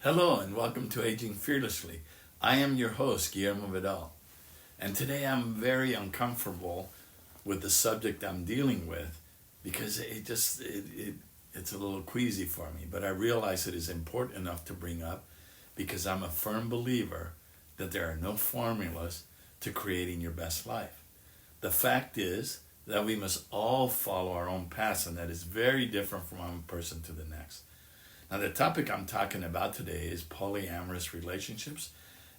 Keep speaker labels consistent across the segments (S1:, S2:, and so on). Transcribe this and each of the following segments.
S1: Hello and welcome to Aging Fearlessly. I am your host, Guillermo Vidal, and today I'm very uncomfortable with the subject I'm dealing with because it's a little queasy for me, but I realize it is important enough to bring up because I'm a firm believer that there are no formulas to creating your best life. The fact is that we must all follow our own paths, and that is very different from one person to the next. Now, the topic I'm talking about today is polyamorous relationships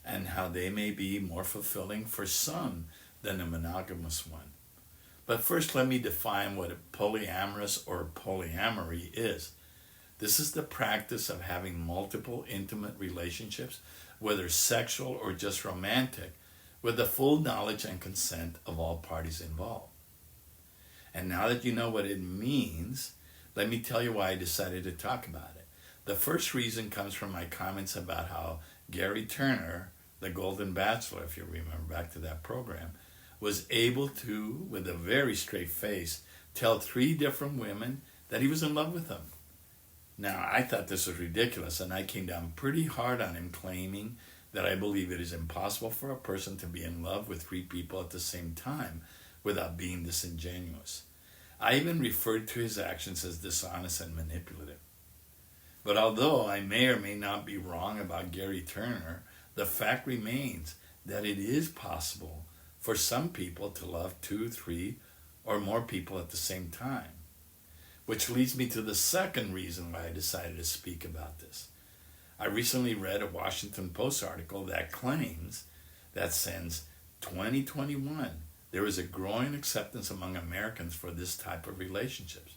S1: and how they may be more fulfilling for some than a monogamous one. But first, let me define what a polyamorous or polyamory is. This is the practice of having multiple intimate relationships, whether sexual or just romantic, with the full knowledge and consent of all parties involved. And now that you know what it means, let me tell you why I decided to talk about it. The first reason comes from my comments about how Gary Turner, the Golden Bachelor, if you remember back to that program, was able to, with a very straight face, tell 3 different women that he was in love with them. Now, I thought this was ridiculous, and I came down pretty hard on him, claiming that I believe it is impossible for a person to be in love with 3 people at the same time without being disingenuous. I even referred to his actions as dishonest and manipulative. But although I may or may not be wrong about Gary Turner, the fact remains that it is possible for some people to love 2, 3, or more people at the same time. Which leads me to the second reason why I decided to speak about this. I recently read a Washington Post article that claims that since 2021, there is a growing acceptance among Americans for this type of relationships.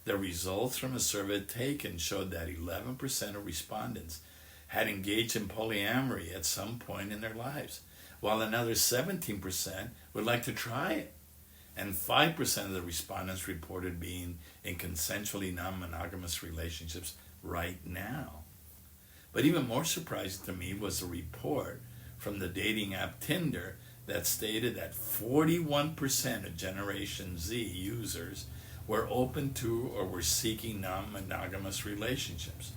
S1: The results from a survey taken showed that 11% of respondents had engaged in polyamory at some point in their lives, while another 17% would like to try it. And 5% of the respondents reported being in consensually non-monogamous relationships right now. But even more surprising to me was a report from the dating app Tinder that stated that 41% of Generation Z users were open to or were seeking non-monogamous relationships.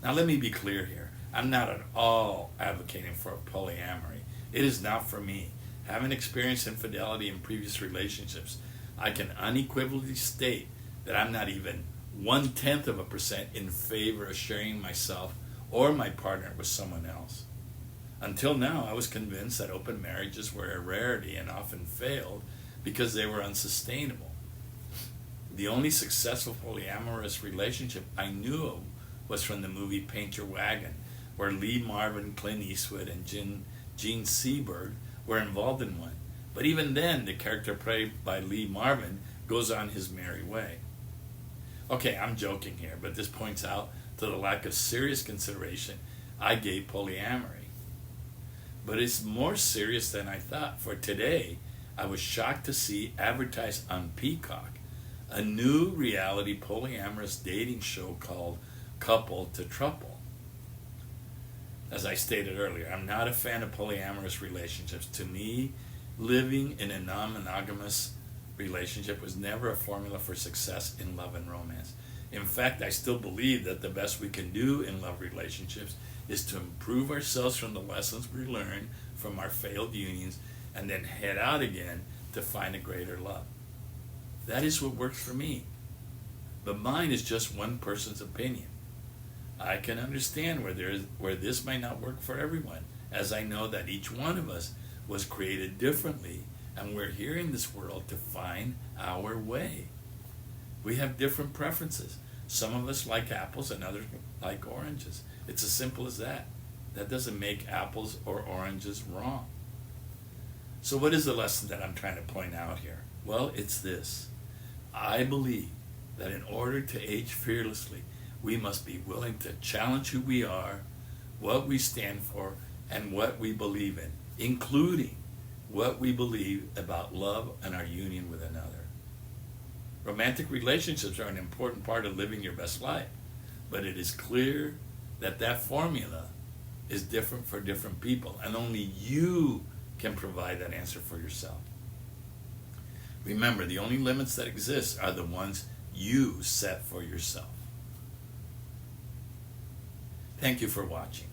S1: Now let me be clear here. I'm not at all advocating for polyamory. It is not for me. Having experienced infidelity in previous relationships, I can unequivocally state that I'm not even 0.1% in favor of sharing myself or my partner with someone else. Until now, I was convinced that open marriages were a rarity and often failed because they were unsustainable. The only successful polyamorous relationship I knew of was from the movie Paint Your Wagon, where Lee Marvin, Clint Eastwood, and Gene Seberg were involved in one. But even then, the character played by Lee Marvin goes on his merry way. Okay, I'm joking here, but this points out to the lack of serious consideration I gave polyamory. But it's more serious than I thought, for today I was shocked to see advertised on Peacock a new reality polyamorous dating show called Couple to Trouble. As I stated earlier, I'm not a fan of polyamorous relationships. To me, living in a non-monogamous relationship was never a formula for success in love and romance. In fact, I still believe that the best we can do in love relationships is to improve ourselves from the lessons we learned from our failed unions and then head out again to find a greater love. That is what works for me. But mine is just one person's opinion. I can understand where this might not work for everyone, as I know that each one of us was created differently, and we're here in this world to find our way. We have different preferences. Some of us like apples and others like oranges. It's as simple as that. That doesn't make apples or oranges wrong. So what is the lesson that I'm trying to point out here? Well, it's this. I believe that in order to age fearlessly, we must be willing to challenge who we are, what we stand for, and what we believe in, including what we believe about love and our union with another. Romantic relationships are an important part of living your best life, but it is clear that that formula is different for different people, and only you can provide that answer for yourself. Remember, the only limits that exist are the ones you set for yourself. Thank you for watching.